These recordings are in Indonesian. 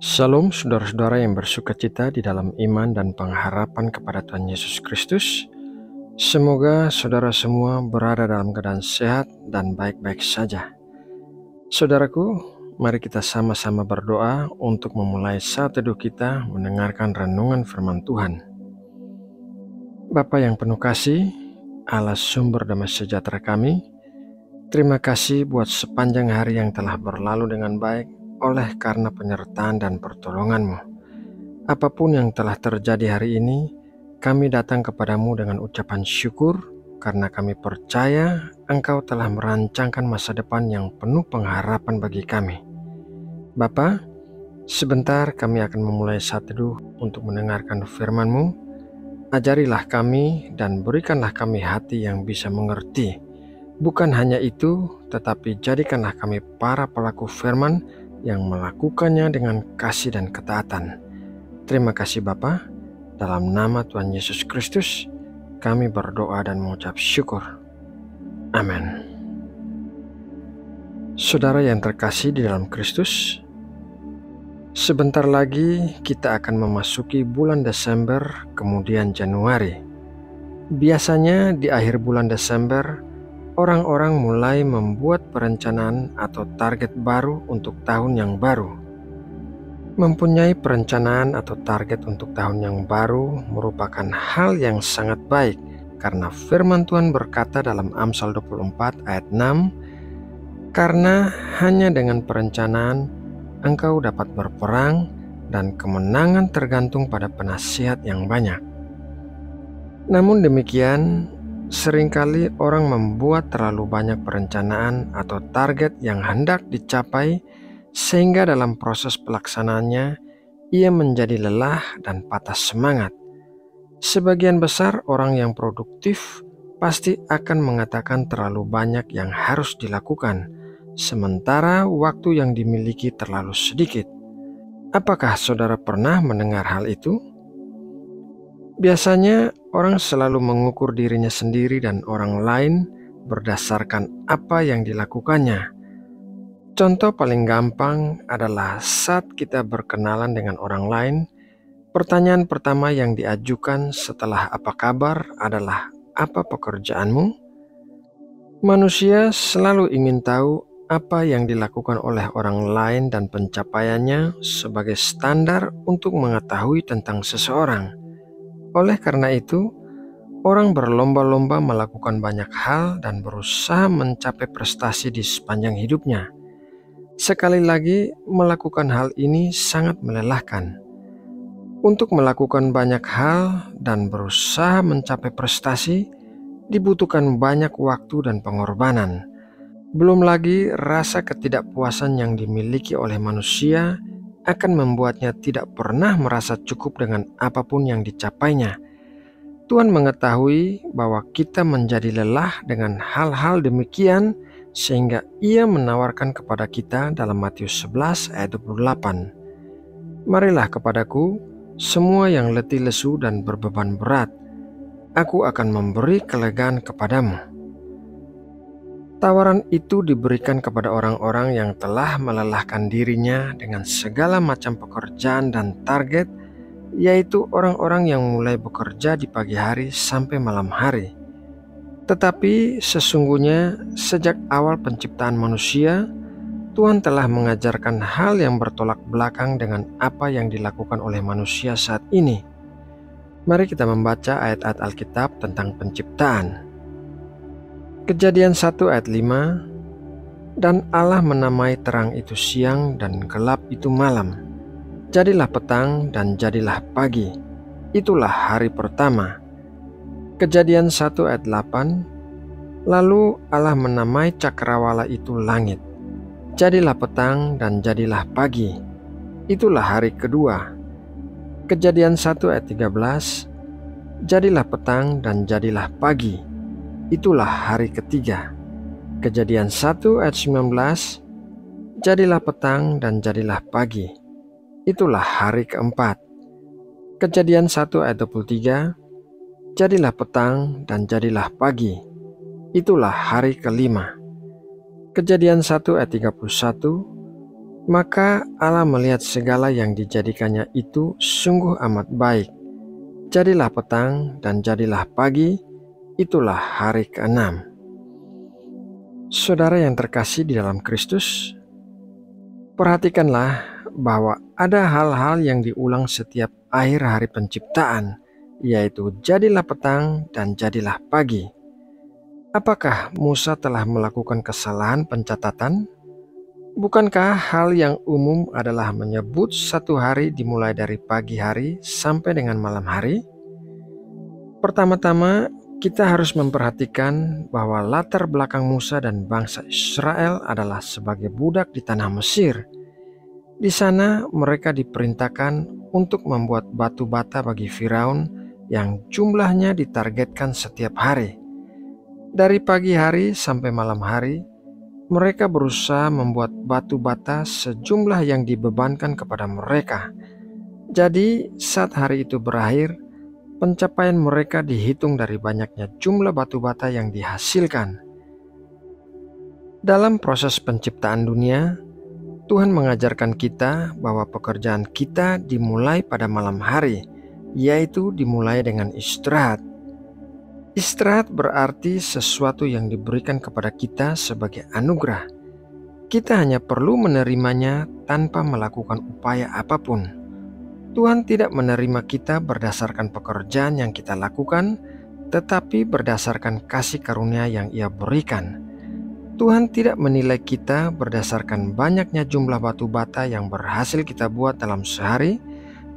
Shalom saudara-saudara yang bersukacita di dalam iman dan pengharapan kepada Tuhan Yesus Kristus. Semoga saudara semua berada dalam keadaan sehat dan baik-baik saja. Saudaraku, mari kita sama-sama berdoa untuk memulai saat teduh kita mendengarkan renungan firman Tuhan. Bapa yang penuh kasih, Allah sumber damai sejahtera kami, terima kasih buat sepanjang hari yang telah berlalu dengan baik oleh karena penyertaan dan pertolongan-Mu. Apapun yang telah terjadi hari ini, kami datang kepadamu dengan ucapan syukur karena kami percaya Engkau telah merancangkan masa depan yang penuh pengharapan bagi kami. Bapa, sebentar kami akan memulai saat teduh untuk mendengarkan firman-Mu. Ajarilah kami dan berikanlah kami hati yang bisa mengerti. Bukan hanya itu, tetapi jadikanlah kami para pelaku firman yang melakukannya dengan kasih dan ketaatan. Terima kasih Bapa, dalam nama Tuhan Yesus Kristus, kami berdoa dan mengucap syukur. Amin. Saudara yang terkasih di dalam Kristus, sebentar lagi kita akan memasuki bulan Desember, kemudian Januari. Biasanya di akhir bulan Desember, orang-orang mulai membuat perencanaan atau target baru untuk tahun yang baru. Mempunyai perencanaan atau target untuk tahun yang baru merupakan hal yang sangat baik karena firman Tuhan berkata dalam Amsal 24 ayat 6, "Karena hanya dengan perencanaan engkau dapat berperang dan kemenangan tergantung pada penasihat yang banyak." Namun demikian, seringkali orang membuat terlalu banyak perencanaan atau target yang hendak dicapai sehingga dalam proses pelaksanaannya ia menjadi lelah dan patah semangat. Sebagian besar orang yang produktif pasti akan mengatakan terlalu banyak yang harus dilakukan, sementara waktu yang dimiliki terlalu sedikit. Apakah saudara pernah mendengar hal itu? Biasanya orang selalu mengukur dirinya sendiri dan orang lain berdasarkan apa yang dilakukannya. Contoh paling gampang adalah saat kita berkenalan dengan orang lain, pertanyaan pertama yang diajukan setelah apa kabar adalah, "Apa pekerjaanmu?" Manusia selalu ingin tahu apa yang dilakukan oleh orang lain dan pencapaiannya sebagai standar untuk mengetahui tentang seseorang. Oleh karena itu, orang berlomba-lomba melakukan banyak hal dan berusaha mencapai prestasi di sepanjang hidupnya. Sekali lagi, melakukan hal ini sangat melelahkan. Untuk melakukan banyak hal dan berusaha mencapai prestasi, dibutuhkan banyak waktu dan pengorbanan. Belum lagi rasa ketidakpuasan yang dimiliki oleh manusia akan membuatnya tidak pernah merasa cukup dengan apapun yang dicapainya. Tuhan mengetahui bahwa kita menjadi lelah dengan hal-hal demikian sehingga Ia menawarkan kepada kita dalam Matius 11 ayat 28. "Marilah kepadaku semua yang letih lesu dan berbeban berat, aku akan memberi kelegaan kepadamu." Tawaran itu diberikan kepada orang-orang yang telah melelahkan dirinya dengan segala macam pekerjaan dan target, yaitu orang-orang yang mulai bekerja di pagi hari sampai malam hari. Tetapi sesungguhnya sejak awal penciptaan manusia, Tuhan telah mengajarkan hal yang bertolak belakang dengan apa yang dilakukan oleh manusia saat ini. Mari kita membaca ayat-ayat Alkitab tentang penciptaan. Kejadian 1 ayat 5, "Dan Allah menamai terang itu siang dan gelap itu malam. Jadilah petang dan jadilah pagi. Itulah hari pertama." Kejadian 1 ayat 8, "Lalu Allah menamai cakrawala itu langit. Jadilah petang dan jadilah pagi. Itulah hari kedua." Kejadian 1 ayat 13, "Jadilah petang dan jadilah pagi. Itulah hari ketiga." Kejadian 1 ayat 19, "Jadilah petang dan jadilah pagi. Itulah hari keempat." Kejadian 1 ayat 23, jadilah petang dan jadilah pagi. Itulah hari kelima. Kejadian 1 ayat 31. Maka Allah melihat segala yang dijadikannya itu sungguh amat baik. Jadilah petang dan jadilah pagi. Itulah hari ke-6. Saudara yang terkasih di dalam Kristus, perhatikanlah bahwa ada hal-hal yang diulang setiap akhir hari penciptaan, yaitu jadilah petang dan jadilah pagi. Apakah Musa telah melakukan kesalahan pencatatan? Bukankah hal yang umum adalah menyebut satu hari dimulai dari pagi hari sampai dengan malam hari? Pertama-tama, kita harus memperhatikan bahwa latar belakang Musa dan bangsa Israel adalah sebagai budak di tanah Mesir. Di sana mereka diperintahkan untuk membuat batu bata bagi Firaun yang jumlahnya ditargetkan setiap hari. Dari pagi hari sampai malam hari, mereka berusaha membuat batu bata sejumlah yang dibebankan kepada mereka. Jadi saat hari itu berakhir, pencapaian mereka dihitung dari banyaknya jumlah batu bata yang dihasilkan. Dalam proses penciptaan dunia, Tuhan mengajarkan kita bahwa pekerjaan kita dimulai pada malam hari, yaitu dimulai dengan istirahat. Istirahat berarti sesuatu yang diberikan kepada kita sebagai anugerah. Kita hanya perlu menerimanya tanpa melakukan upaya apapun. Tuhan tidak menerima kita berdasarkan pekerjaan yang kita lakukan, tetapi berdasarkan kasih karunia yang Ia berikan. Tuhan tidak menilai kita berdasarkan banyaknya jumlah batu bata yang berhasil kita buat dalam sehari,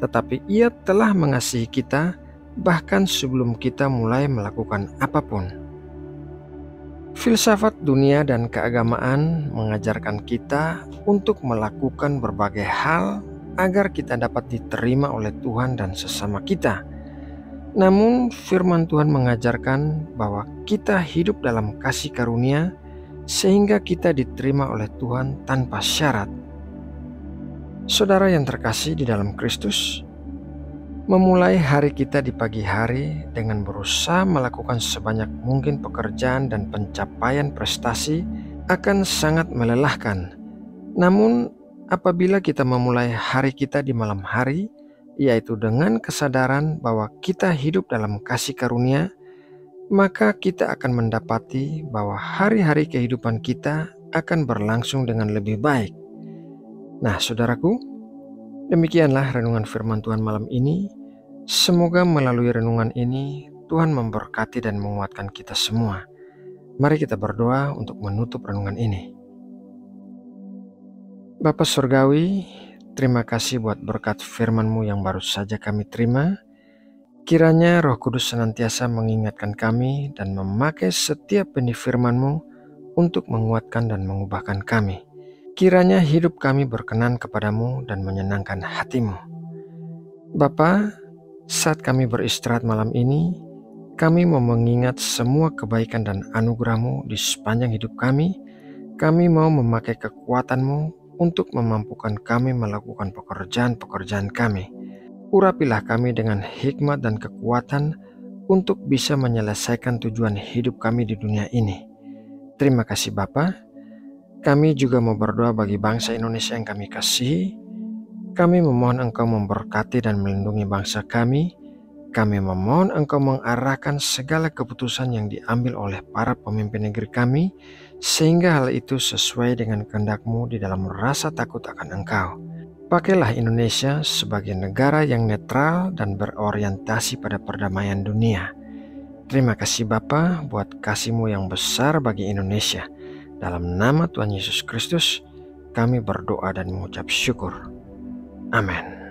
tetapi Ia telah mengasihi kita bahkan sebelum kita mulai melakukan apapun. Filsafat dunia dan keagamaan mengajarkan kita untuk melakukan berbagai hal agar kita dapat diterima oleh Tuhan dan sesama kita. Namun firman Tuhan mengajarkan bahwa kita hidup dalam kasih karunia sehingga kita diterima oleh Tuhan tanpa syarat. Saudara yang terkasih di dalam Kristus, memulai hari kita di pagi hari dengan berusaha melakukan sebanyak mungkin pekerjaan dan pencapaian prestasi akan sangat melelahkan. Namun apabila kita memulai hari kita di malam hari, yaitu dengan kesadaran bahwa kita hidup dalam kasih karunia, maka kita akan mendapati bahwa hari-hari kehidupan kita akan berlangsung dengan lebih baik. Nah, saudaraku, demikianlah renungan firman Tuhan malam ini. Semoga melalui renungan ini Tuhan memberkati dan menguatkan kita semua. Mari kita berdoa untuk menutup renungan ini. Bapa Surgawi, terima kasih buat berkat firman-Mu yang baru saja kami terima. Kiranya Roh Kudus senantiasa mengingatkan kami dan memakai setiap benih firman-Mu untuk menguatkan dan mengubahkan kami. Kiranya hidup kami berkenan kepadamu dan menyenangkan hati-Mu. Bapa, saat kami beristirahat malam ini, kami mau mengingat semua kebaikan dan anugerah-Mu di sepanjang hidup kami. Kami mau memakai kekuatan-Mu untuk memampukan kami melakukan pekerjaan-pekerjaan kami. Urapilah kami dengan hikmat dan kekuatan untuk bisa menyelesaikan tujuan hidup kami di dunia ini. Terima kasih Bapa. Kami juga mau berdoa bagi bangsa Indonesia yang kami kasihi. Kami memohon Engkau memberkati dan melindungi bangsa kami. Kami memohon Engkau mengarahkan segala keputusan yang diambil oleh para pemimpin negeri kami, sehingga hal itu sesuai dengan kehendak-Mu di dalam rasa takut akan Engkau. Pakailah Indonesia sebagai negara yang netral dan berorientasi pada perdamaian dunia. Terima kasih Bapa buat kasih-Mu yang besar bagi Indonesia. Dalam nama Tuhan Yesus Kristus, kami berdoa dan mengucap syukur. Amin.